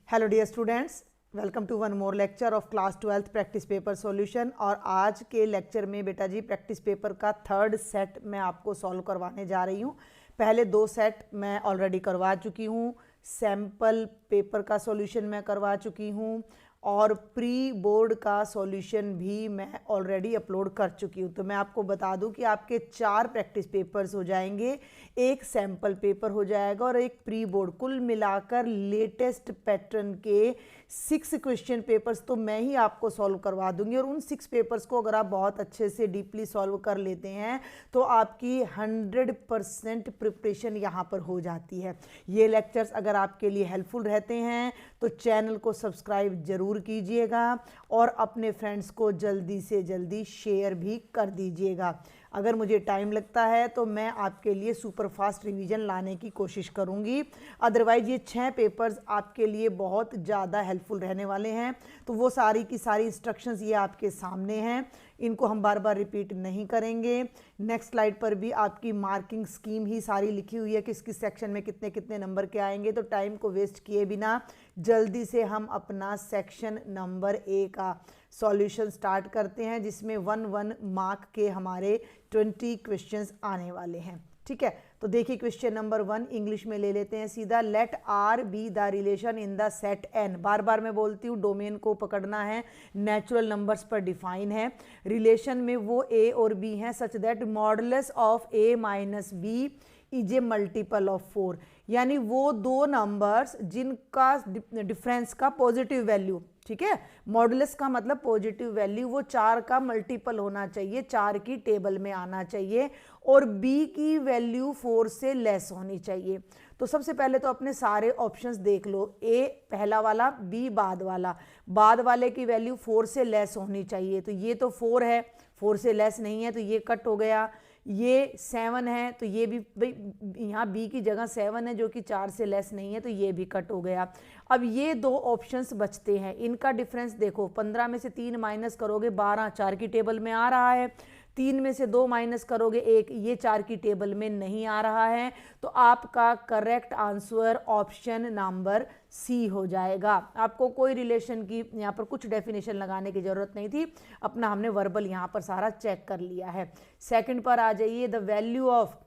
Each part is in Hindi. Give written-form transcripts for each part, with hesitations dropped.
Hello dear students, welcome to one more lecture of class 12th practice paper solution. और आज के लेक्चर में बेटा जी प्रैक्टिस पेपर का थर्ड सेट मैं आपको सॉल्व करवाने जा रही हूँ। पहले दो सेट मैं ऑलरेडी करवा चुकी हूँ, सैम्पल पेपर का सॉल्यूशन मैं करवा चुकी हूँ और प्री बोर्ड का सॉल्यूशन भी मैं ऑलरेडी अपलोड कर चुकी हूँ। तो मैं आपको बता दूं कि आपके 4 प्रैक्टिस पेपर्स हो जाएंगे, एक सैम्पल पेपर हो जाएगा और एक प्री बोर्ड। कुल मिलाकर लेटेस्ट पैटर्न के 6 क्वेश्चन पेपर्स तो मैं ही आपको सॉल्व करवा दूंगी। और उन 6 पेपर्स को अगर आप बहुत अच्छे से डीपली सॉल्व कर लेते हैं तो आपकी 100% प्रिपरेशन यहाँ पर हो जाती है। ये लेक्चर्स अगर आपके लिए हेल्पफुल रहते हैं तो चैनल को सब्सक्राइब जरूर कीजिएगा और अपने फ्रेंड्स को जल्दी से जल्दी शेयर भी कर दीजिएगा। अगर मुझे टाइम लगता है तो मैं आपके लिए सुपर फास्ट रिवीजन लाने की कोशिश करूंगी। अदरवाइज ये 6 पेपर्स आपके लिए बहुत ज़्यादा हेल्पफुल रहने वाले हैं। तो वो सारी की सारी इंस्ट्रक्शंस ये आपके सामने हैं, इनको हम बार बार रिपीट नहीं करेंगे। नेक्स्ट स्लाइड पर भी आपकी मार्किंग स्कीम ही सारी लिखी हुई है, किस किस सेक्शन में कितने कितने नंबर के आएंगे। तो टाइम को वेस्ट किए बिना जल्दी से हम अपना सेक्शन नंबर 1 का सॉल्यूशन स्टार्ट करते हैं, जिसमें 1 मार्क के हमारे 20 क्वेश्चंस आने वाले हैं। ठीक है, तो देखिए क्वेश्चन नंबर 1 इंग्लिश में ले लेते हैं सीधा। Let R be the relation in the set N. बार बार मैं बोलती हूँ डोमेन को पकड़ना है, नेचुरल नंबर्स पर डिफाइन है। रिलेशन में वो ए और बी हैं such that modulus of A minus B is a multiple of 4। यानी वो दो नंबर्स जिनका डिफरेंस का पॉजिटिव वैल्यू, ठीक है, मॉडुलस का मतलब पॉजिटिव वैल्यू, वो 4 का मल्टीपल होना चाहिए, 4 की टेबल में आना चाहिए और b की वैल्यू 4 से लेस होनी चाहिए। तो सबसे पहले तो अपने सारे ऑप्शंस देख लो, a पहला वाला, b बाद वाले की वैल्यू 4 से लेस होनी चाहिए। तो ये तो 4 है, 4 से लेस नहीं है तो ये कट हो गया। ये 7 है तो ये भी, भाई यहाँ b की जगह 7 है जो कि 4 से लेस नहीं है तो ये भी कट हो गया। अब ये दो ऑप्शंस बचते हैं, इनका डिफरेंस देखो, 15 में से 3 माइनस करोगे 12, 4 की टेबल में आ रहा है। 3 में से 2 माइनस करोगे 1, ये 4 की टेबल में नहीं आ रहा है। तो आपका correct answer option number C हो जाएगा। आपको कोई रिलेशन की यहाँ पर कुछ डेफिनेशन लगाने की जरूरत नहीं थी, अपना हमने वर्बल यहाँ पर सारा चेक कर लिया है। सेकंड पर आ जाइए, the value of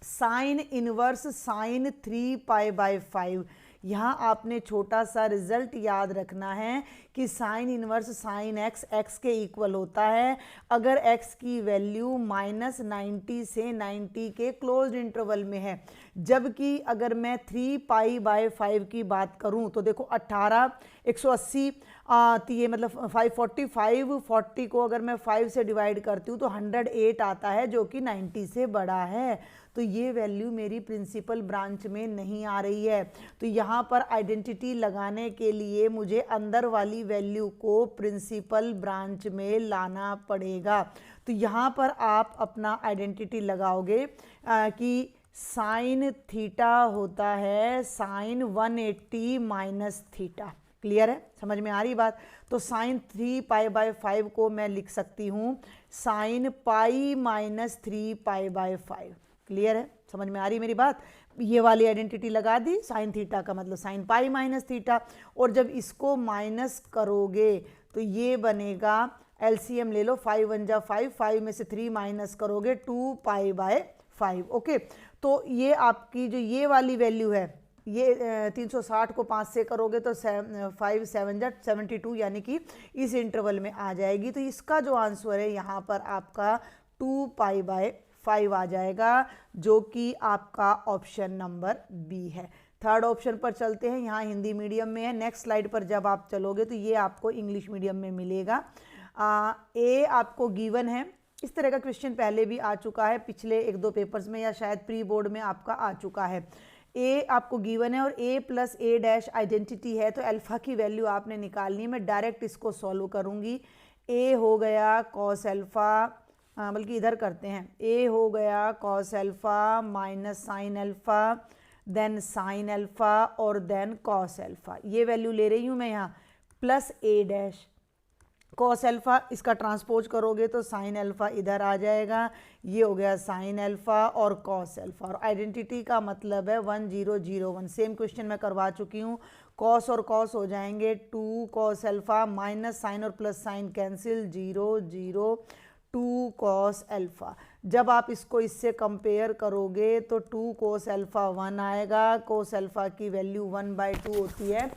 sine inverse sine 3π/5। यहाँ आपने छोटा सा रिजल्ट याद रखना है कि sign inverse sine x x के इक्वल होता है अगर एक्स की वैल्यू -90 से 90 के क्लोज्ड इंटरवल में है। जबकि अगर मैं 3π/5 की बात करूँ तो देखो 18 180 तो ये मतलब 545 40 को अगर मैं 5 से डिवाइड करती हूँ तो 108 आता है जो कि 90 से बड़ा है। तो ये वैल्यू मेरी प्रिंसिपल ब्रांच में नहीं आ रही है। तो यहाँ पर आइडेंटिटी लगाने के लिए मुझे अंदर वाली वैल्यू को प्रिंसिपल ब्रांच में लाना पड़ेगा। तो यहाँ पर आप अपना आइडेंटिटी लगाओगे कि साइन थीटा होता है साइन 180 माइनस थीटा। क्लियर है, समझ में आ रही बात? तो साइन 3π/5 को मैं लिख सकती हूँ साइन पाई माइनस 3π/5। क्लियर है, समझ में आ रही मेरी बात? ये वाली आइडेंटिटी लगा दी, साइन थीटा का मतलब साइन पाई माइनस थीटा। और जब इसको माइनस करोगे तो ये बनेगा, एलसीएम ले लो, 5 1 जा 5, 5 में से 3 माइनस करोगे 2π/5। ओके, तो ये आपकी जो ये वाली वैल्यू है, ये 360 को 5 से करोगे तो 5 7 जा 72, यानी कि इस इंटरवल में आ जाएगी। तो इसका जो आंसर है यहाँ पर आपका 2π/5 आ जाएगा, जो कि आपका ऑप्शन नंबर बी है। थर्ड ऑप्शन पर चलते हैं, यहाँ हिंदी मीडियम में है। नेक्स्ट स्लाइड पर जब आप चलोगे तो ये आपको इंग्लिश मीडियम में मिलेगा। ए आपको गिवन है, इस तरह का क्वेश्चन पहले भी आ चुका है पिछले 1-2 पेपर्स में, या शायद प्री बोर्ड में आपका आ चुका है। ए आपको गिवन है और ए प्लस ए डैश आइडेंटिटी है, तो अल्फा की वैल्यू आपने निकालनी है। मैं डायरेक्ट इसको सॉल्व करूँगी। ए हो गया कॉस अल्फा, बल्कि इधर करते हैं, ए हो गया cos alpha minus sine alpha, then sine alpha और देन कॉस अल्फा। ये वैल्यू ले रही हूँ मैं यहाँ, plus A dash cos alpha, इसका ट्रांसपोज करोगे तो साइन अल्फा इधर आ जाएगा। ये हो गया साइन अल्फा और कॉस अल्फा। और आइडेंटिटी का मतलब है 1001। सेम क्वेश्चन मैं करवा चुकी हूँ, कॉस और कॉस हो जाएंगे 2 कॉस अल्फा, माइनस साइन और plus sign cancel, 0 0 2 cos alpha. जब आप इसको इससे कंपेयर करोगे तो 2 कोस अल्फा 1 आएगा। कोस अल्फा की वैल्यू 1/2 होती है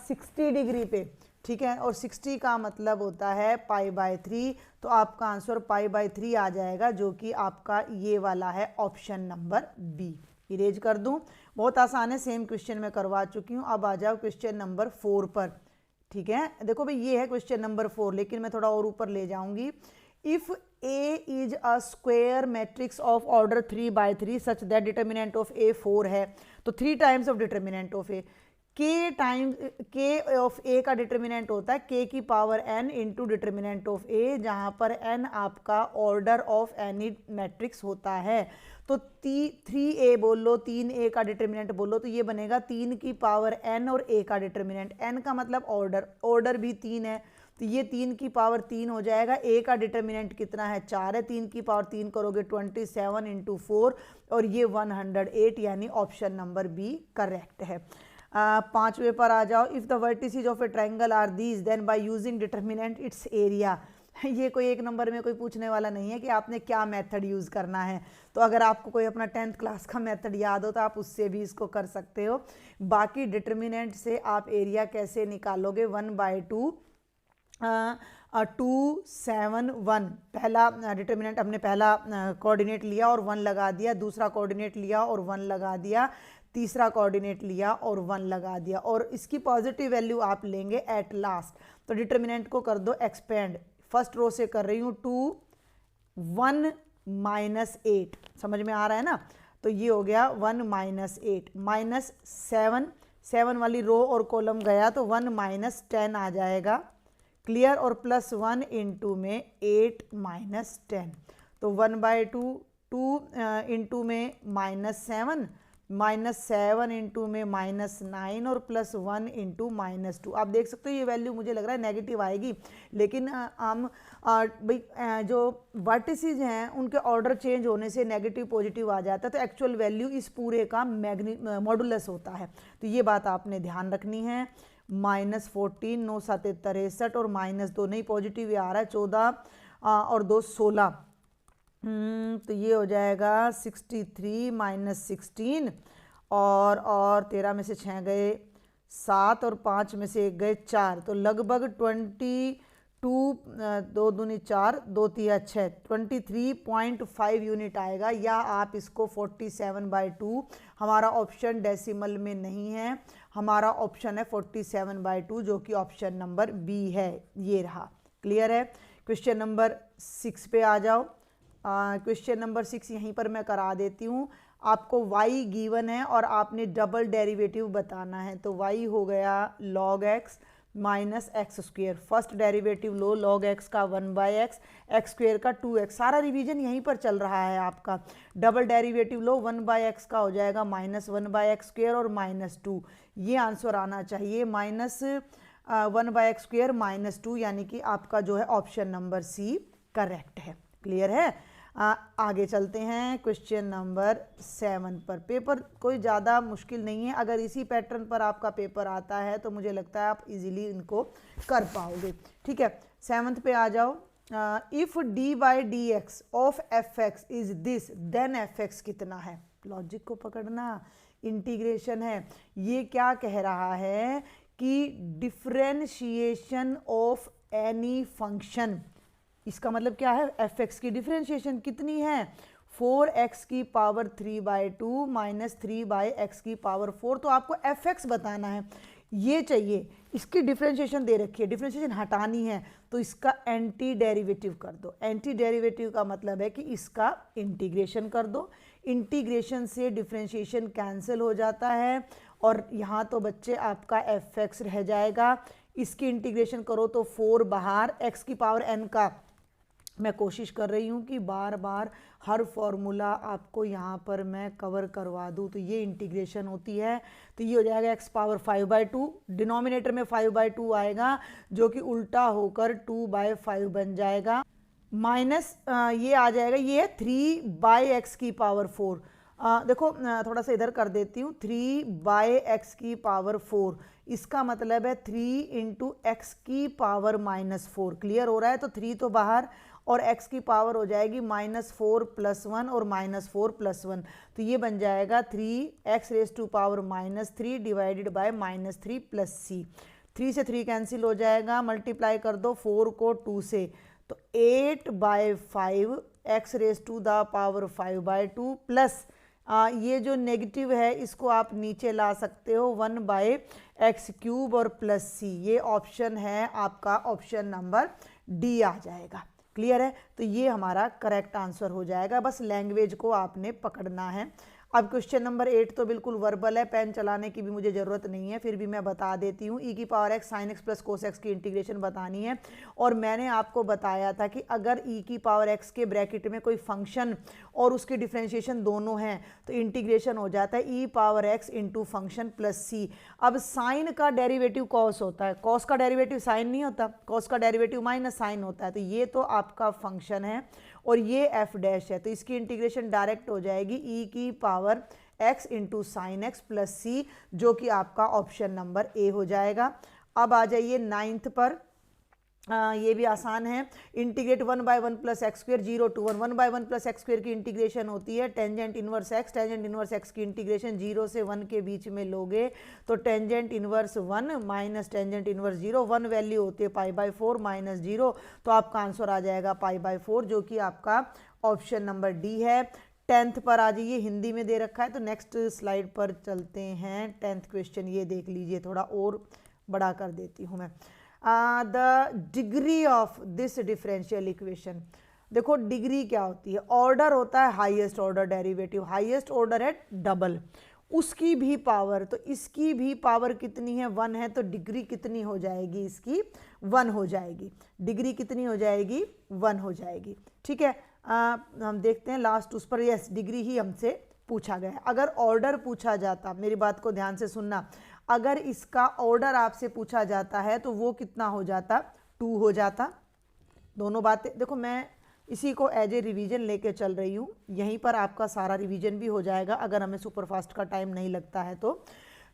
60 डिग्री पे, ठीक है, और 60 का मतलब होता है π/3, तो आपका आंसर π/3 आ जाएगा, जो कि आपका ये वाला है ऑप्शन नंबर बी। इरेज कर दूं, बहुत आसान है, सेम क्वेश्चन मैं करवा चुकी हूँ। अब आ जाओ क्वेश्चन नंबर 4 पर, ठीक है। देखो भाई ये है क्वेश्चन नंबर 4, लेकिन मैं थोड़ा और ऊपर ले जाऊंगी। If A is a square matrix of order 3/3 such that determinant of A 4 है, तो 3 times of determinant of A, K of A का डिटर्मिनेंट होता है K की power n into determinant of A, जहां पर n आपका ऑर्डर ऑफ एनी मैट्रिक्स होता है। तो 3A बोल लो, 3A का डिटर्मिनेंट बोलो, तो ये बनेगा 3 की पावर n और A का डिटर्मिनेंट, n का मतलब ऑर्डर भी 3 है, तो ये 3 की पावर 3 हो जाएगा। A का डिटर्मिनेंट कितना है, 4 है, 3 की पावर 3 करोगे 27 इंटू 4 और ये 108, यानी ऑप्शन नंबर बी करेक्ट है। 5वें पर आ जाओ। If the vertices of a triangle are these then by using determinant its area. ये कोई एक नंबर में कोई पूछने वाला नहीं है कि आपने क्या मेथड यूज़ करना है, तो अगर आपको कोई अपना 10th क्लास का मेथड याद हो तो आप उससे भी इसको कर सकते हो। बाकी डिटर्मिनेंट से आप एरिया कैसे निकालोगे, 1/2 2 7 1, पहला डिटर्मिनेंट हमने पहला कोऑर्डिनेट लिया और 1 लगा दिया, दूसरा कोऑर्डिनेट लिया और 1 लगा दिया, तीसरा कोऑर्डिनेट लिया और 1 लगा दिया, और इसकी पॉजिटिव वैल्यू आप लेंगे एट लास्ट। तो डिटर्मिनेंट को कर दो एक्सपेंड, फर्स्ट रो से कर रही हूँ 2 1 -8, समझ में आ रहा है ना, तो ये हो गया 1 -8 -7 वाली रो और कॉलम गया तो 1 -10 आ जाएगा, क्लियर, और +1 इंटू में 8 -10, तो 1/2 2 इंटू में -7 इंटू में -9 और +1 इंटू -2। आप देख सकते हो ये वैल्यू मुझे लग रहा है नेगेटिव आएगी, लेकिन हम भाई जो वर्टिसेस हैं उनके ऑर्डर चेंज होने से नेगेटिव पॉजिटिव आ जाता है, तो एक्चुअल वैल्यू इस पूरे का मॉडुलस होता है, तो ये बात आपने ध्यान रखनी है। -14 9 7 63 और -2 नहीं पॉजिटिव आ रहा है, 14 और 2 16, तो ये हो जाएगा 63 -16 और 13 में से 6 गए 7 और 5 में से 1 गए 4, तो लगभग 22 2 दूनी 4 2 तिया 6 23.5 यूनिट आएगा, या आप इसको 47/2, हमारा ऑप्शन डेसिमल में नहीं है, हमारा ऑप्शन है 47/2, जो कि ऑप्शन नंबर बी है, ये रहा, क्लियर है। क्वेश्चन नंबर 6 पे आ जाओ। क्वेश्चन नंबर 6 यहीं पर मैं करा देती हूँ। आपको y गिवन है और आपने डबल डेरिवेटिव बताना है, तो y हो गया log x minus x square, first derivative लो log x का 1/x, एक्स स्क्वेयर का 2x, सारा रिवीजन यहीं पर चल रहा है आपका। डबल डेरिवेटिव लो 1/x का हो जाएगा -1/x² और -2, ये आंसर आना चाहिए -1/x² -2, यानी कि आपका जो है ऑप्शन नंबर सी करेक्ट है, क्लियर है। आगे चलते हैं क्वेश्चन नंबर 7 पर। पेपर कोई ज़्यादा मुश्किल नहीं है, अगर इसी पैटर्न पर आपका पेपर आता है तो मुझे लगता है आप इजीली इनको कर पाओगे, ठीक है। 7th पे आ जाओ। If d/dx of fx is this then fx कितना है, लॉजिक को पकड़ना, इंटीग्रेशन है। ये क्या कह रहा है कि डिफरेंशिएशन ऑफ एनी फंक्शन, इसका मतलब क्या है, fx की डिफरेंशिएशन कितनी है, 4x की पावर 3/2 माइनस 3/x की पावर 4, तो आपको fx बताना है, ये चाहिए। इसकी डिफरेंशिएशन दे रखी है, डिफरेंशिएशन हटानी है, तो इसका एंटी डेरिवेटिव कर दो। एंटी डेरिवेटिव का मतलब है कि इसका इंटीग्रेशन कर दो, इंटीग्रेशन से डिफरेंशिएशन कैंसिल हो जाता है, और यहाँ तो बच्चे आपका fx रह जाएगा। इसकी इंटीग्रेशन करो तो 4 बाहर, x की पावर n का मैं कोशिश कर रही हूँ कि बार बार हर फॉर्मूला आपको यहाँ पर मैं कवर करवा दूँ, तो ये इंटीग्रेशन होती है, तो ये हो जाएगा x पावर 5/2, डिनोमिनेटर में 5/2 आएगा, जो कि उल्टा होकर 2/5 बन जाएगा, माइनस ये आ जाएगा, ये 3/x की पावर 4। देखो थोड़ा सा इधर कर देती हूँ, 3/x की पावर 4, इसका मतलब है 3 इंटू एक्स की पावर -4। क्लियर हो रहा है? तो 3 तो बाहर और x की पावर हो जाएगी -4 + 1 और -4 + 1, तो ये बन जाएगा 3x⁻³ डिवाइडेड बाय -3 + c। 3 से 3 कैंसिल हो जाएगा, मल्टीप्लाई कर दो 4 को 2 से, तो 8/5 x⁻5/2 प्लस ये जो नेगेटिव है इसको आप नीचे ला सकते हो 1/x³ और प्लस c। ये ऑप्शन है आपका ऑप्शन नंबर डी आ जाएगा। क्लियर है? तो ये हमारा करेक्ट आंसर हो जाएगा, बस लैंग्वेज को आपने पकड़ना है। अब क्वेश्चन नंबर 8 तो बिल्कुल वर्बल है, पेन चलाने की भी मुझे ज़रूरत नहीं है, फिर भी मैं बता देती हूँ। e⁻x sin x + cos x की इंटीग्रेशन बतानी है, और मैंने आपको बताया था कि अगर e⁻x के ब्रैकेट में कोई फंक्शन और उसकी डिफ्रेंशिएशन दोनों हैं तो इंटीग्रेशन हो जाता है e⁻x into function plus c। अब साइन का डेरिवेटिव कॉस होता है, कॉस का डेरिवेटिव साइन नहीं होता, कॉस का डेरिवेटिव माइनस साइन होता है, तो ये तो आपका फंक्शन है और ये f डैश है, तो इसकी इंटीग्रेशन डायरेक्ट हो जाएगी e⁻x into sine x plus C, जो कि आपका ऑप्शन नंबर ए हो जाएगा। अब आ जाइए 9th पर, ये भी आसान है। इंटीग्रेट 1/1 + x² 0 to 1, 1/1 + x² की इंटीग्रेशन होती है tangent inverse x, tangent inverse x की इंटीग्रेशन 0 से 1 के बीच में लोगे तो tangent inverse 1 minus tangent inverse 0, 1 value होती है π/4 माइनस 0, तो आपका आंसर आ जाएगा π/4, जो कि आपका ऑप्शन नंबर डी है। 10th पर आ जाइए, हिंदी में दे रखा है, तो नेक्स्ट स्लाइड पर चलते हैं। 10th क्वेश्चन ये देख लीजिए, थोड़ा और बड़ा कर देती हूँ मैं। The degree of this differential equation, देखो डिग्री क्या होती है, ऑर्डर होता है highest order derivative, highest order है डबल, उसकी भी पावर, तो इसकी भी पावर कितनी है 1 है, तो डिग्री कितनी हो जाएगी इसकी 1 हो जाएगी, डिग्री कितनी हो जाएगी 1 हो जाएगी। ठीक है, हम देखते हैं लास्ट उस पर, यस डिग्री ही हमसे पूछा गया है। अगर ऑर्डर पूछा जाता, मेरी बात को ध्यान से सुनना, अगर इसका ऑर्डर आपसे पूछा जाता है तो वो कितना हो जाता 2 हो जाता। दोनों बातें देखो, मैं इसी को एज ए रिवीजन लेके चल रही हूँ, यहीं पर आपका सारा रिवीजन भी हो जाएगा अगर हमें सुपरफास्ट का टाइम नहीं लगता है तो।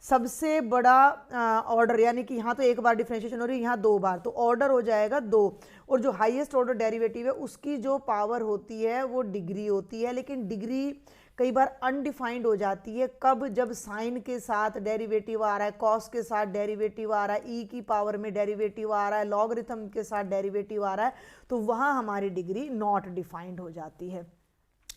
सबसे बड़ा ऑर्डर, यानी कि यहाँ तो एक बार डिफरेंशिएशन हो रही है, यहाँ 2 बार, तो ऑर्डर हो जाएगा 2, और जो हाईएस्ट ऑर्डर डेरिवेटिव है उसकी जो पावर होती है वो डिग्री होती है, लेकिन डिग्री कई बार अनडिफाइंड हो जाती है। कब? जब साइन के साथ डेरिवेटिव आ रहा है, कॉस के साथ डेरिवेटिव आ रहा है, ई की पावर में डेरिवेटिव आ रहा है, लॉगरिथम के साथ डेरिवेटिव आ रहा है, तो वहाँ हमारी डिग्री नॉट डिफाइंड हो जाती है।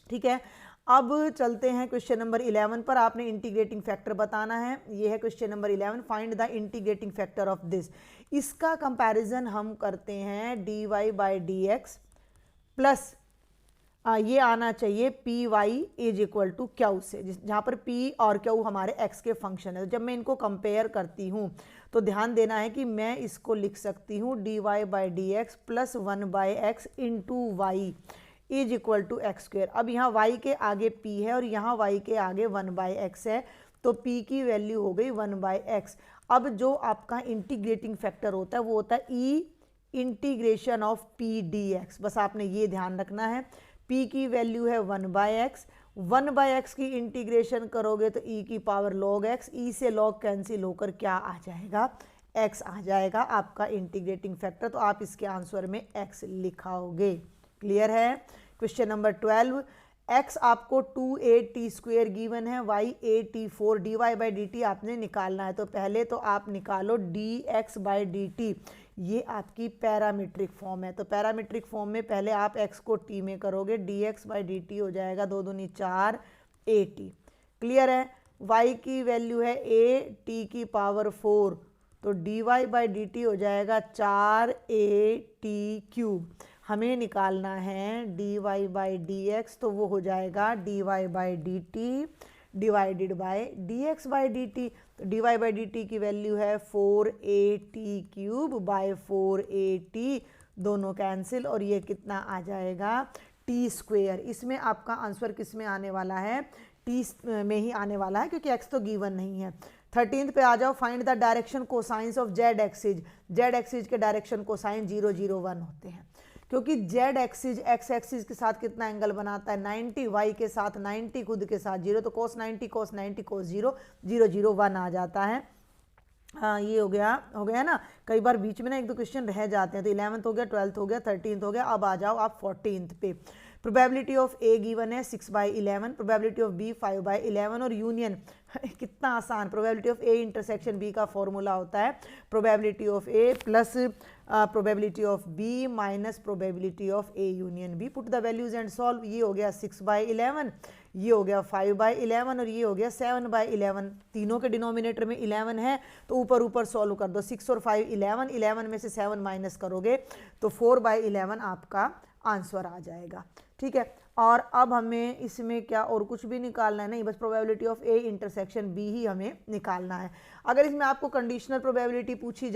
ठीक है, अब चलते हैं क्वेश्चन नंबर 11 पर। आपने इंटीग्रेटिंग फैक्टर बताना है, ये है question number 11, find the integrating factor of this. इसका कंपैरिजन हम करते हैं dy/dx प्लस ये आना चाहिए py = q से, जहाँ पर p और q हमारे x के फंक्शन है। तो जब मैं इनको कंपेयर करती हूँ तो ध्यान देना है कि मैं इसको लिख सकती हूँ dy/dx plus 1/x into y = x²। अब यहाँ y के आगे p है और यहाँ y के आगे 1/x है, तो p की वैल्यू हो गई 1/x। अब जो आपका इंटीग्रेटिंग फैक्टर होता है वो होता है e integration of p dx, बस आपने ये ध्यान रखना है। p की वैल्यू है 1/x, 1/x की इंटीग्रेशन करोगे तो e की पावर log x, e से log कैंसिल होकर क्या आ जाएगा x आ जाएगा आपका इंटीग्रेटिंग फैक्टर, तो आप इसके आंसर में x लिखाओगे। क्लियर है? क्वेश्चन नंबर 12, x आपको 2at² गिवन है, y 84, dy/dt आपने निकालना है। तो पहले तो आप निकालो dx/dt, ये आपकी पैरामीट्रिक फॉर्म है, तो पैरामीट्रिक फॉर्म में पहले आप x को t में करोगे, dx/dt हो जाएगा 2 दूनी 4 at। क्लियर है? y की वैल्यू है a t की पावर 4, तो dy/dt हो जाएगा 4at³। हमें निकालना है dy/dx, तो वो हो जाएगा dy/dt डिवाइडेड बाय dx/dt, तो dy/dt की वैल्यू है 4at³/4at, दोनों कैंसिल, और ये कितना आ जाएगा t²। इसमें आपका आंसर किस में आने वाला है? t में ही आने वाला है, क्योंकि x तो गिवन नहीं है। 13th पे आ जाओ, find the direction cosines of z axis. z axis के डायरेक्शन कोसाइन 0, 0, 1 होते हैं, क्योंकि z एक्सिस x एक्सिस के साथ कितना एंगल बनाता है 90, y के साथ 90, खुद के साथ 0, तो cos 90 cos 90 cos 0, 0, 0, 1 आ जाता है। हाँ ये हो गया ना। कई बार बीच में ना एक दो क्वेश्चन रह जाते हैं, तो 11th हो गया, 12th हो गया, 13th हो गया। अब आ जाओ आप 14th पे। प्रोबेबिलिटी ऑफ ए गिवन है 6/11, प्रोबेबिलिटी ऑफ बी 5/11 और यूनियन कितना आसान। Probability of A intersection B का फॉर्मूला होता है probability of A plus probability of B minus probability of A union B. Put the values and solve. ये हो गया 6/11, ये हो गया 5/11 और ये हो गया 7/11। तीनों के डिनोमिनेटर में 11 है तो ऊपर ऊपर सॉल्व कर दो। 6 और 5 11, 11 में से 7 माइनस करोगे तो 4/11 आपका आंसर आ जाएगा। ठीक है, और अब हमें इसमें क्या और कुछ भी निकालना है नहीं, बस probability of A intersection B ही हमें निकालना है। अगर इसमें आपको कंडीशनल प्रोबेबिलिटी पूछी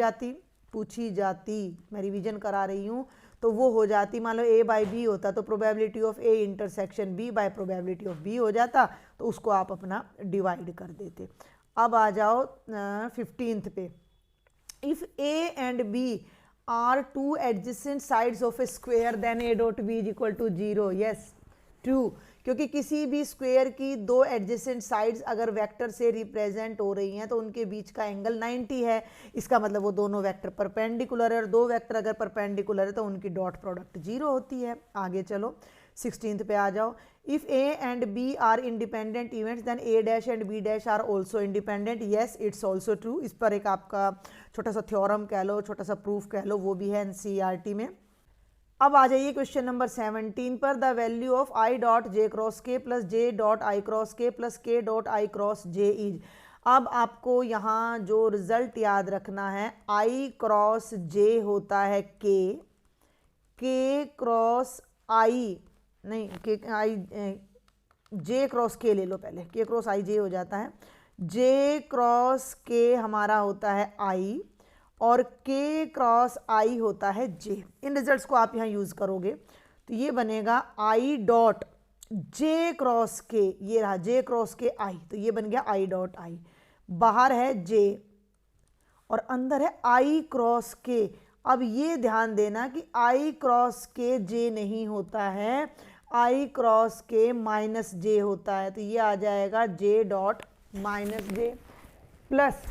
जाती, मैं रिवीजन करा रही हूँ, तो वो हो जाती, मान लो ए बाई बी होता तो probability of A intersection B by probability of B हो जाता, तो उसको आप अपना डिवाइड कर देते। अब आ जाओ 15th पे। If A and B are two adjacent sides of a square then A dot B is equal to 0। Yes true, क्योंकि किसी भी स्क्वेयर की दो एडजेसेंट साइड्स अगर वेक्टर से रिप्रेजेंट हो रही हैं तो उनके बीच का एंगल 90 है। इसका मतलब वो दोनों वेक्टर परपेंडिकुलर है, और दो वेक्टर अगर परपेंडिकुलर है तो उनकी डॉट प्रोडक्ट 0 होती है। आगे चलो 16th पे आ जाओ। If A and B are independent events then A dash and B dash are also independent. Yes it's also true. इस पर एक आपका छोटा सा थ्योरम कह लो, छोटा सा प्रूफ कह लो, वो भी है एनसीईआरटी में। अब आ जाइए क्वेश्चन नंबर 17 पर। The value of i dot j cross k plus j dot i cross k plus k dot i cross j is. अब आपको यहाँ जो रिजल्ट याद रखना है, आई क्रॉस जे होता है के क्रॉस आई नहीं, के आई जे क्रॉस के ले लो पहले, के क्रॉस आई जे हो जाता है। जे क्रॉस के हमारा होता है आई और के क्रॉस आई होता है जे। इन रिजल्ट्स को आप यहाँ यूज करोगे तो ये बनेगा आई डॉट जे क्रॉस के, ये रहा जे क्रॉस के आई, तो ये बन गया आई डॉट आई। बाहर है जे और अंदर है आई क्रॉस के। अब ये ध्यान देना कि आई क्रॉस के जे नहीं होता है, आई क्रॉस के माइनस जे होता है, तो ये आ जाएगा j dot minus j plus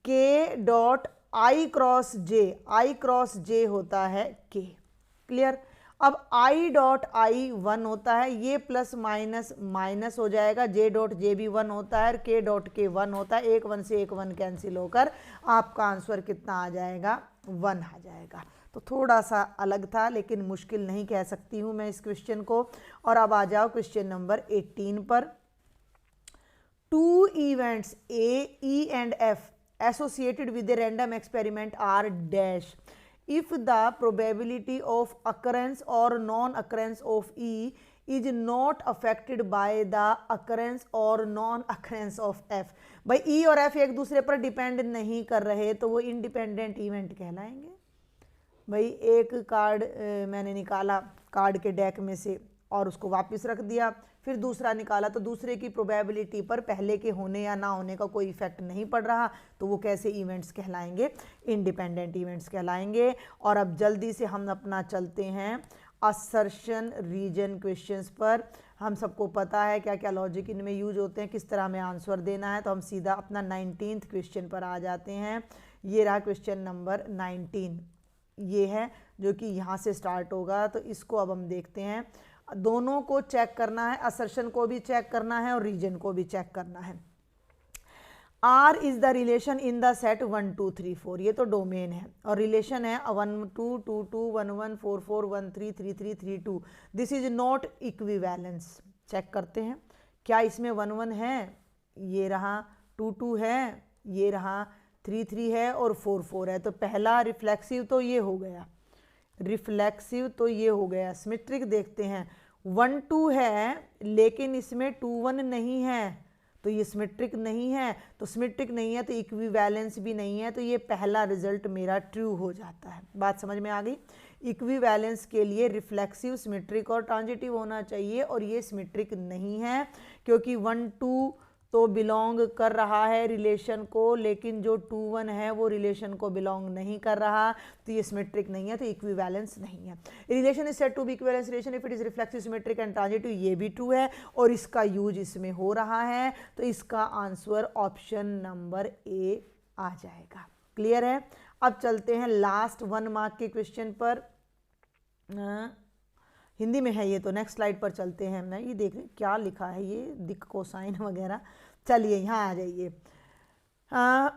k dot i cross j. I cross j होता है के। क्लियर। अब आई डॉट आई 1 होता है, ये प्लस माइनस माइनस हो जाएगा, जे डॉट जे भी 1 होता है, के डॉट के 1 होता है। एक 1 से एक 1 कैंसिल होकर आपका आंसर कितना आ जाएगा, 1 आ जाएगा। तो थोड़ा सा अलग था लेकिन मुश्किल नहीं कह सकती हूँ मैं इस क्वेश्चन को। और अब आ जाओ क्वेश्चन नंबर 18 पर। Two events A, E and F associated with a random experiment are dash if the probability of occurrence or non-occurrence of E is not affected by the occurrence or non-occurrence of F। भाई E और F एक दूसरे पर डिपेंड नहीं कर रहे तो वो इंडिपेंडेंट इवेंट कहलाएंगे। भाई एक कार्ड मैंने निकाला कार्ड के डेक में से और उसको वापस रख दिया, फिर दूसरा निकाला तो दूसरे की प्रोबेबिलिटी पर पहले के होने या ना होने का कोई इफेक्ट नहीं पड़ रहा, तो वो कैसे इवेंट्स कहलाएंगे, इंडिपेंडेंट इवेंट्स कहलाएंगे। और अब जल्दी से हम अपना चलते हैं असर्शन रीजन क्वेश्चंस पर। हम सबको पता है क्या क्या लॉजिक इनमें यूज होते हैं, किस तरह में आंसर देना है, तो हम सीधा अपना 19th क्वेश्चन पर आ जाते हैं। ये रहा क्वेश्चन नंबर 19, ये है जो कि यहाँ से स्टार्ट होगा। तो इसको अब हम देखते हैं, दोनों को चेक करना है, असर्शन को भी चेक करना है और रीजन को भी चेक करना है। R is the relation in the set 1 2 3 4, ये तो डोमेन है और रिलेशन है 1 2 2 2 1 1 4 4 1 3 3 3 3 2। This is not equivalence. Check करते हैं क्या इसमें 1 1 है, ये रहा 2 2 है, ये रहा 3 3 है और 4 4 है। तो पहला रिफ्लेक्सिव तो ये हो गया, रिफ्लेक्सिव तो ये हो गया। सिमेट्रिक देखते हैं, 1 2 है लेकिन इसमें 2 1 नहीं है, तो ये सिमेट्रिक नहीं है। तो सिमेट्रिक नहीं है तो इक्विवेलेंस भी नहीं है, तो ये पहला रिजल्ट मेरा ट्रू हो जाता है। बात समझ में आ गई। इक्विवेलेंस के लिए रिफ्लेक्सिव, सिमेट्रिक और ट्रांजिटिव होना चाहिए और ये सिमेट्रिक नहीं है क्योंकि 1 2 तो बिलोंग कर रहा है रिलेशन को, लेकिन जो 2 1 है वो रिलेशन को बिलोंग नहीं कर रहा, तो ये सिमेट्रिक नहीं है, तो इक्विवेलेंस नहीं है। Relation is said to be equivalence relation if it is reflexive, symmetric and transitive, ये भी ट्रू है और इसका यूज इसमें हो रहा है। तो इसका आंसर ऑप्शन नंबर ए आ जाएगा। क्लियर है। अब चलते हैं लास्ट 1 मार्क के क्वेश्चन पर। हिंदी में है ये, तो नेक्स्ट स्लाइड पर चलते हैं। ना ये देख रहे क्या लिखा है, ये दिक कोसाइन वगैरह। चलिए यहाँ आ जाइए।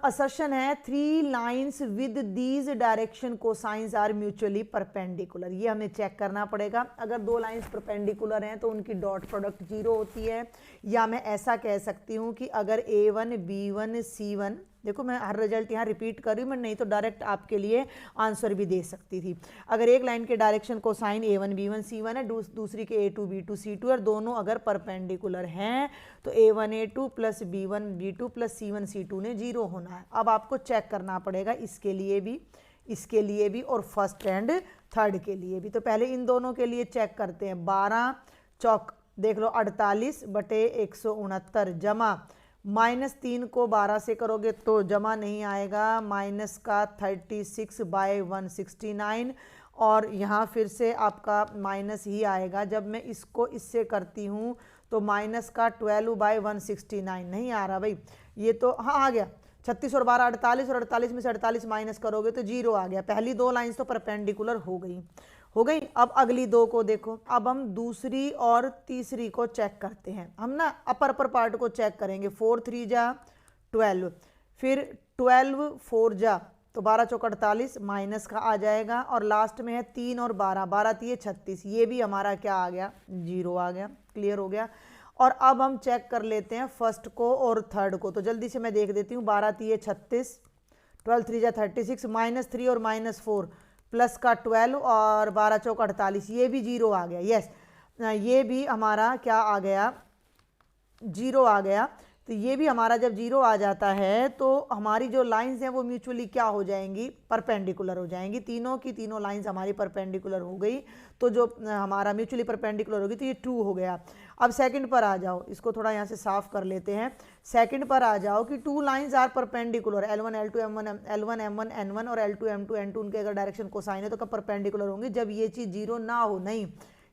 असर्शन है 3 lines with these direction cosines are mutually perpendicular. ये हमें चेक करना पड़ेगा। अगर 2 लाइन्स परपेंडिकुलर हैं तो उनकी डॉट प्रोडक्ट 0 होती है। या मैं ऐसा कह सकती हूँ कि अगर A1 B1 C1, देखो मैं हर रिजल्ट यहाँ रिपीट कर रही हूँ, मैं नहीं तो डायरेक्ट आपके लिए आंसर भी दे सकती थी। अगर एक लाइन के direction cosine A1 B1 C1 है, दूसरी के A2 B2 C2, और दोनों अगर परपेंडिकुलर हैं तो A1 A2 plus B1 B2 plus C1 C2 ने 0 होना है। अब आपको चेक करना पड़ेगा इसके लिए भी और फर्स्ट एंड थर्ड के लिए भी। तो पहले इन दोनों के लिए चेक करते हैं। 12 चौक देख लो 48 बटे 169 जमा -3 को 12 से करोगे तो जमा नहीं आएगा, माइनस का 36 बाय 169, और यहाँ फिर से आपका माइनस ही आएगा। जब मैं इसको इससे करती हूँ तो माइनस का 12 बाय 169 नहीं आ रहा भाई, ये तो हाँ आ गया 36 और 12 48, और 48 में से 48 माइनस करोगे तो 0 आ गया। पहली 2 लाइन्स तो परपेंडिकुलर हो गई। अब अगली 2 को देखो। अब हम दूसरी और तीसरी को चेक करते हैं। हम ना अपर पार्ट को चेक करेंगे। 4 3 जा 12, फिर 12 4 जा तो 12 चौक 48 माइनस का आ जाएगा, और लास्ट में है 3 और 12 12 3 36, ये भी हमारा क्या आ गया 0 आ गया। क्लियर हो गया। और अब हम चेक कर लेते हैं फर्स्ट को और थर्ड को। तो जल्दी से मैं देख देती हूँ। 12 3 36, 12 3 जा 36, -3 और -4 प्लस का 12 और 12 चौक 48, ये भी 0 आ गया। यस, ये भी हमारा क्या आ गया 0 आ गया। तो ये भी हमारा जब 0 आ जाता है तो हमारी जो लाइंस हैं वो म्यूचुअली क्या हो जाएंगी, परपेंडिकुलर हो जाएंगी। तीनों की तीनों लाइंस हमारी परपेंडिकुलर हो गई। तो जो हमारा म्यूचुअली परपेंडिकुलर होगी तो ये ट्रू हो गया। अब सेकंड पर आ जाओ, इसको थोड़ा यहाँ से साफ कर लेते हैं। सेकंड पर आ जाओ कि 2 lines are perpendicular, L1 L2 M1 L1 M1 N1 और L2 M2 N2, उनके अगर डायरेक्शन कोसाइन है तो कब परपेंडिकुलर होंगे, जब ये चीज़ 0 ना हो। नहीं,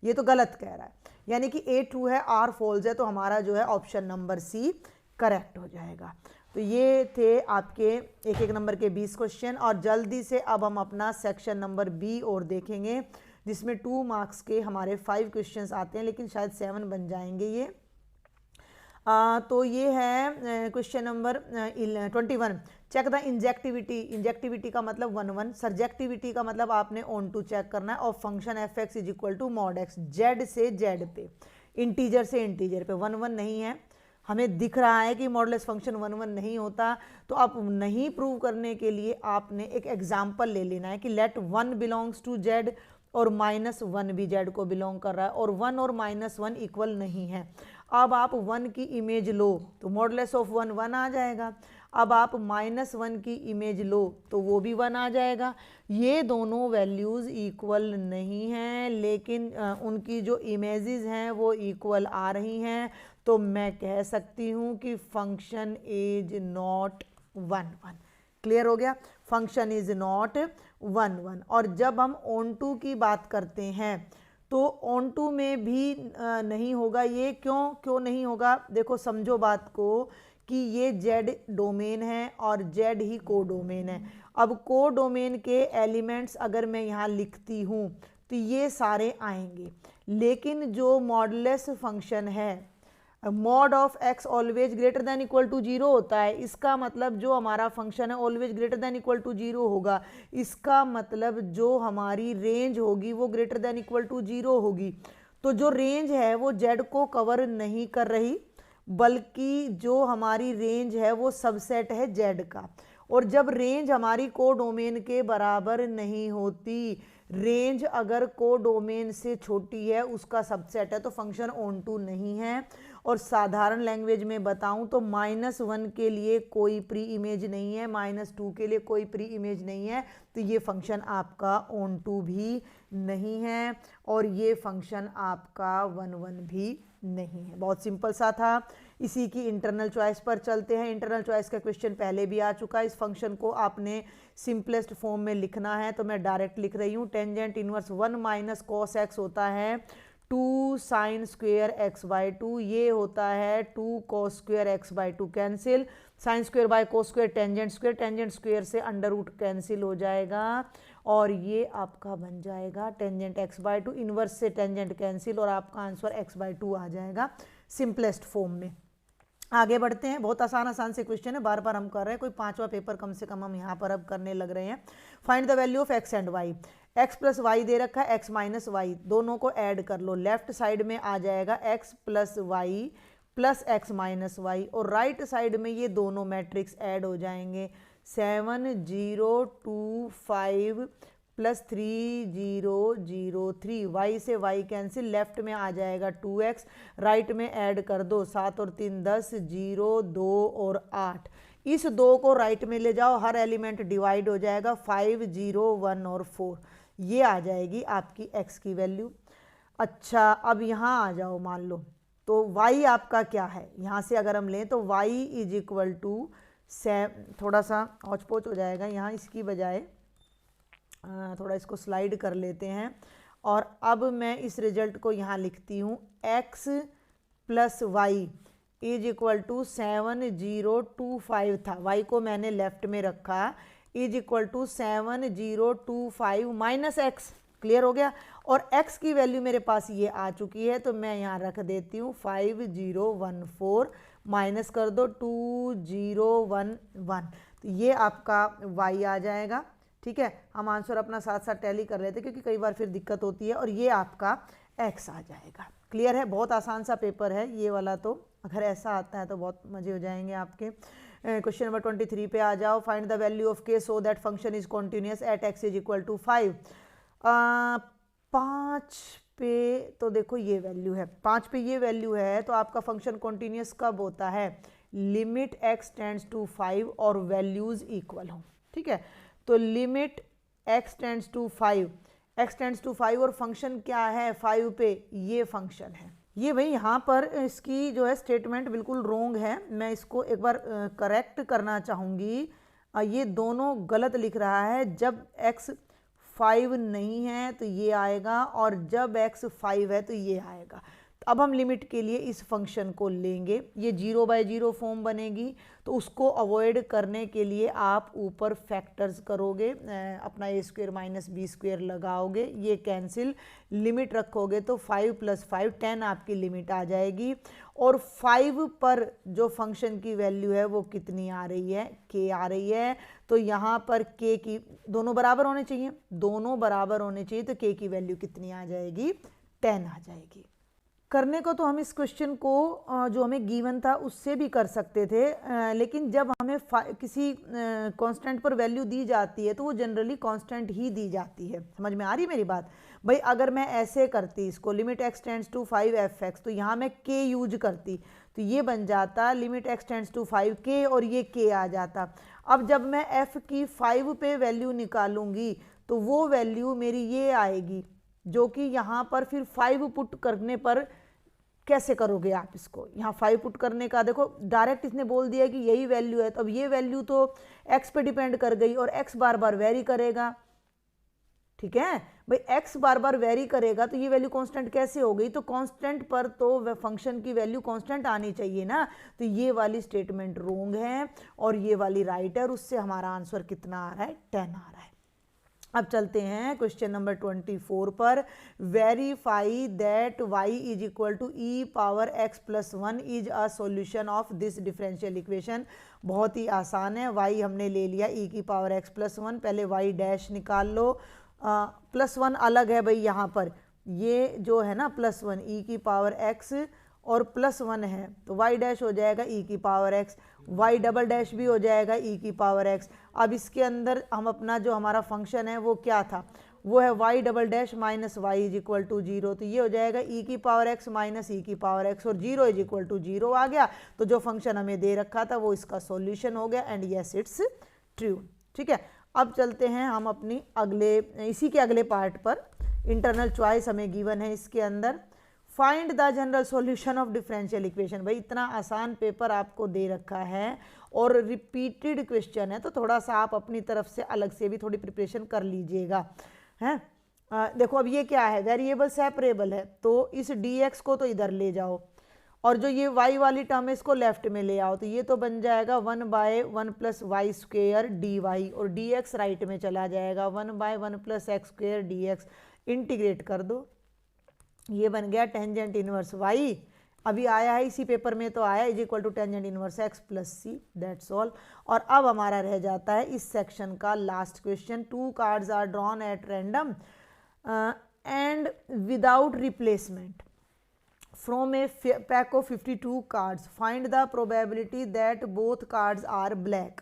ये तो गलत कह रहा है, यानी कि A ट्रू है R फॉल्स है, तो हमारा जो है ऑप्शन नंबर C करेक्ट हो जाएगा। तो ये थे आपके एक नंबर के 20 क्वेश्चन। और जल्दी से अब हम अपना सेक्शन नंबर B और देखेंगे, जिसमें 2 मार्क्स के हमारे 5 क्वेश्चंस आते हैं, लेकिन शायद 7 बन जाएंगे ये। तो ये है question number 21। Check the injectivity. Injectivity का मतलब 1 1, सर्जेक्टिविटी का मतलब आपने ऑन टू चेक करना है, और function f x is equal to mod x, Z से जेड पे, इंटीजर से इंटीजर पे। 1 1 नहीं है, हमें दिख रहा है कि मॉडुलस फंक्शन 1 1 नहीं होता। तो आप नहीं प्रूव करने के लिए आपने एक एग्जाम्पल ले लेना है कि लेट 1 बिलोंग्स टू जेड और -1 भी जेड को बिलोंग कर रहा है, और 1 और -1 इक्वल नहीं है। अब आप 1 की इमेज लो तो मॉडुलस ऑफ 1 1 आ जाएगा। अब आप -1 की इमेज लो तो वो भी 1 आ जाएगा। ये दोनों वैल्यूज़ इक्वल नहीं हैं, लेकिन उनकी जो इमेजेस हैं वो इक्वल आ रही हैं। तो मैं कह सकती हूँ कि फंक्शन इज नॉट 1 1। क्लियर हो गया, फंक्शन इज नॉट 1 1। और जब हम ऑन टू की बात करते हैं तो ऑन टू में भी नहीं होगा ये। क्यों नहीं होगा, देखो समझो बात को कि ये जेड डोमेन है और जेड ही को डोमेन है। अब को डोमेन के एलिमेंट्स अगर मैं यहाँ लिखती हूँ तो ये सारे आएंगे, लेकिन जो मॉडुलस फंक्शन है, mod of x always greater than equal to 0 होता है। इसका मतलब जो हमारा फंक्शन है always greater than equal to 0 होगा। इसका मतलब जो हमारी रेंज होगी वो ग्रेटर देन इक्वल टू 0 होगी। तो जो रेंज है वो जेड को कवर नहीं कर रही, बल्कि जो हमारी रेंज है वो सबसेट है जेड का। और जब रेंज हमारी को डोमेन के बराबर नहीं होती, रेंज अगर को डोमेन से छोटी है उसका सबसेट है, तो फंक्शन ऑन टू नहीं है। और साधारण लैंग्वेज में बताऊं तो -1 के लिए कोई प्री इमेज नहीं है, -2 के लिए कोई प्री इमेज नहीं है, तो ये फंक्शन आपका ऑन टू भी नहीं है, और ये फंक्शन आपका 1 1 भी नहीं है। बहुत सिंपल सा था। इसी की इंटरनल चॉइस पर चलते हैं। इंटरनल चॉइस का क्वेश्चन पहले भी आ चुका है। इस फंक्शन को आपने सिंपलेस्ट फॉर्म में लिखना है, तो मैं डायरेक्ट लिख रही हूँ। Tangent inverse 1 minus cos x होता है 2 साइन स्क्वेयर एक्स बाई 2, ये होता है 2 cos square x by 2 cancel, sine square by cos square, tangent square से अंडर रूट कैंसिल हो जाएगा और ये आपका बन जाएगा tangent x by two, inverse से टेंजेंट कैंसिल और आपका आंसर एक्स बाय टू आ जाएगा सिंपलेस्ट फॉर्म में। आगे बढ़ते हैं, बहुत आसान से क्वेश्चन है, बार बार हम कर रहे हैं, कोई 5वां पेपर कम से कम हम यहाँ पर अब करने लग रहे हैं। Find the value of x and y. X plus y दे रखा है, एक्स माइनस वाई, दोनों को ऐड कर लो। लेफ्ट साइड में आ जाएगा x plus y plus x minus y और राइट साइड में ये दोनों मैट्रिक्स ऐड हो जाएंगे। 7 0 2 5 प्लस 3 0 0 3, वाई से वाई कैंसिल, लेफ्ट में आ जाएगा 2x, राइट में ऐड कर दो, 7 और 3 10, 0 2 और 8, इस 2 को राइट में ले जाओ, हर एलिमेंट डिवाइड हो जाएगा, 5 0 1 और 4, ये आ जाएगी आपकी x की वैल्यू। अच्छा अब यहाँ आ जाओ, मान लो तो y आपका क्या है, यहाँ से अगर हम लें तो y इज इक्वल टू, थोड़ा सा हौच पौच हो जाएगा यहाँ, इसकी बजाय थोड़ा इसको स्लाइड कर लेते हैं और अब मैं इस रिजल्ट को यहाँ लिखती हूँ, x plus y is equal to 7 0 2 5 था, y को मैंने लेफ्ट में रखा, is equal to 7 0 2 5 minus x, clear हो गया, और x की वैल्यू मेरे पास ये आ चुकी है तो मैं यहाँ रख देती हूँ 5 0 1 4 माइनस कर दो 2 0 1 1, तो ये आपका y आ जाएगा। ठीक है, हम आंसर अपना साथ साथ टैली कर लेते क्योंकि कई बार फिर दिक्कत होती है, और ये आपका x आ जाएगा। क्लियर है, बहुत आसान सा पेपर है ये वाला, तो अगर ऐसा आता है तो बहुत मजे हो जाएंगे आपके। क्वेश्चन नंबर 23 पे आ जाओ। Find the value of k so that function is continuous at x is equal to 5। 5 पे तो देखो ये वैल्यू है, 5 पे ये वैल्यू है तो आपका फंक्शन कॉन्टिन्यूस कब होता है, लिमिट x टेंड्स टू 5 और वैल्यूज इक्वल हो। ठीक है, तो limit x tends to 5, x tends to 5 और फंक्शन क्या है 5 पे, ये फंक्शन है। ये भाई यहाँ पर इसकी जो है स्टेटमेंट बिल्कुल रोंग है, मैं इसको एक बार करेक्ट करना चाहूँगी। ये दोनों गलत लिख रहा है, जब x 5 नहीं है तो ये आएगा और जब x 5 है तो ये आएगा। तो अब हम लिमिट के लिए इस फंक्शन को लेंगे, ये 0/0 फॉर्म बनेगी, तो उसको अवॉइड करने के लिए आप ऊपर फैक्टर्स करोगे, अपना a² माइनस b² लगाओगे, ये कैंसिल, लिमिट रखोगे तो 5 + 5 10 आपकी लिमिट आ जाएगी। और 5 पर जो फंक्शन की वैल्यू है वो कितनी आ रही है, k आ रही है, तो यहाँ पर k की दोनों बराबर होने चाहिए, दोनों बराबर होने चाहिए, तो k की वैल्यू कितनी आ जाएगी, 10 आ जाएगी। करने को तो हम इस क्वेश्चन को जो हमें गिवन था उससे भी कर सकते थे, लेकिन जब हमें किसी कांस्टेंट पर वैल्यू दी जाती है तो वो जनरली कांस्टेंट ही दी जाती है। समझ में आ रही मेरी बात भाई? अगर मैं ऐसे करती इसको, limit x tends to 5 f(x), तो यहाँ मैं k यूज करती तो ये बन जाता limit x tends to 5k और ये k आ जाता। अब जब मैं f की 5 पे वैल्यू निकालूंगी तो वो वैल्यू मेरी ये आएगी, जो कि यहाँ पर फिर 5 पुट करने पर कैसे करोगे आप इसको, यहाँ 5 पुट करने का देखो डायरेक्ट इसने बोल दिया कि यही वैल्यू है, तो अब ये वैल्यू तो x पे डिपेंड कर गई और x बार बार वेरी करेगा। ठीक है भाई, x बार बार वेरी करेगा तो ये वैल्यू कांस्टेंट कैसे हो गई, तो कांस्टेंट पर तो फंक्शन की वैल्यू कांस्टेंट आनी चाहिए ना, तो ये वाली स्टेटमेंट रोंग है और ये वाली राइट है, और उससे हमारा आंसर कितना आ रहा है, 10 आ रहा है। अब चलते हैं क्वेश्चन नंबर 24 पर। Verify that y is equal to e⁻x+1 is a solution of this differential equation. बहुत ही आसान है, y हमने ले लिया e⁻x+1, पहले y डैश निकाल लो, +1 अलग है भाई, यहाँ पर ये जो है ना +1 e⁻x और +1 है तो y डैश हो जाएगा e⁻x, y डबल डैश भी हो जाएगा e⁻x। अब इसके अंदर हम अपना जो हमारा फंक्शन है वो क्या था, वो है y double dash minus y is equal to 0, तो ये हो जाएगा e⁻x माइनस e⁻x और 0 इज इक्वल टू 0 आ गया। तो जो फंक्शन हमें दे रखा था वो इसका सॉल्यूशन हो गया, एंड यस इट्स ट्रू। ठीक है, अब चलते हैं हम अपनी इसी के अगले पार्ट पर। इंटरनल चॉइस हमें गिवन है इसके अंदर। Find the general solution of differential equation. भाई इतना आसान पेपर आपको दे रखा है और रिपीटेड क्वेश्चन है, तो थोड़ा सा आप अपनी तरफ से अलग से भी थोड़ी प्रिपरेशन कर लीजिएगा, हैं। देखो अब ये क्या है, वेरिएबल सेपरेबल है, तो इस dx को तो इधर ले जाओ और जो ये y वाली टर्म है इसको लेफ्ट में ले आओ, तो ये तो बन जाएगा 1/1 + y² dy, और dx राइट में चला जाएगा 1/1 + x² dx। इंटीग्रेट कर दो, ये बन गया टेंजेंट इनवर्स y, अभी आया है इसी पेपर में तो आया, = tangent inverse x + c, that's all. और अब हमारा रह जाता है इस सेक्शन का last question. 2 cards are drawn at random and without replacement from a pack of 52 cards, find the probability that both cards are black।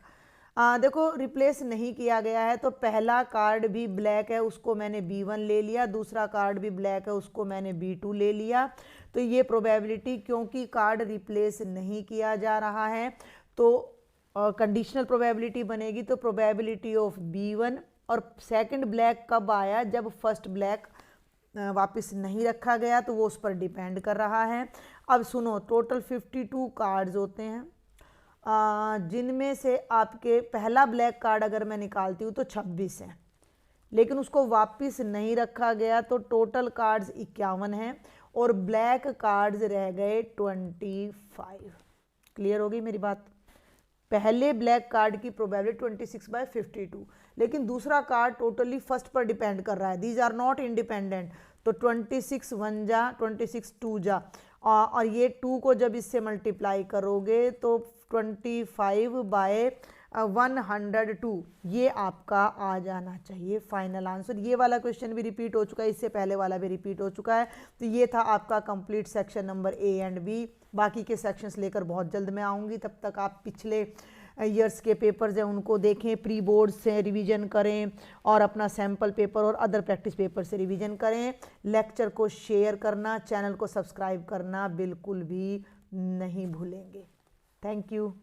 देखो रिप्लेस नहीं किया गया है, तो पहला कार्ड भी ब्लैक है उसको मैंने B1 ले लिया, दूसरा कार्ड भी ब्लैक है उसको मैंने B2 ले लिया। तो ये प्रोबेबिलिटी, क्योंकि कार्ड रिप्लेस नहीं किया जा रहा है तो कंडीशनल प्रोबेबिलिटी बनेगी, तो प्रोबेबिलिटी ऑफ B1, और सेकंड ब्लैक कब आया, जब फर्स्ट ब्लैक वापस नहीं रखा गया, तो वो उस पर डिपेंड कर रहा है। अब सुनो, टोटल 52 कार्ड्स होते हैं, जिनमें से आपके पहला ब्लैक कार्ड अगर मैं निकालती हूँ तो 26 है, लेकिन उसको वापस नहीं रखा गया, तो टोटल कार्ड्स 51 हैं और ब्लैक कार्ड्स रह गए 25। क्लियर होगी मेरी बात? पहले ब्लैक कार्ड की प्रोबेबिलिटी 26/52, लेकिन दूसरा कार्ड टोटली फर्स्ट पर डिपेंड कर रहा है, दीज आर नॉट इंडिपेंडेंट। तो 26 1 जा, 26 2 जा, और ये 2 को जब इससे मल्टीप्लाई करोगे तो 25/102, ये आपका आ जाना चाहिए फाइनल आंसर। ये वाला क्वेश्चन भी रिपीट हो चुका है, इससे पहले वाला भी रिपीट हो चुका है। तो ये था आपका complete section number A and B। बाकी के सेक्शंस लेकर बहुत जल्द मैं आऊँगी, तब तक आप पिछले ईयर्स के पेपर्स हैं उनको देखें, प्री बोर्ड से रिवीजन करें और अपना सैम्पल पेपर और अदर प्रैक्टिस पेपर से रिवीजन करें। लेक्चर को शेयर करना, चैनल को सब्सक्राइब करना बिल्कुल भी नहीं भूलेंगे। Thank you.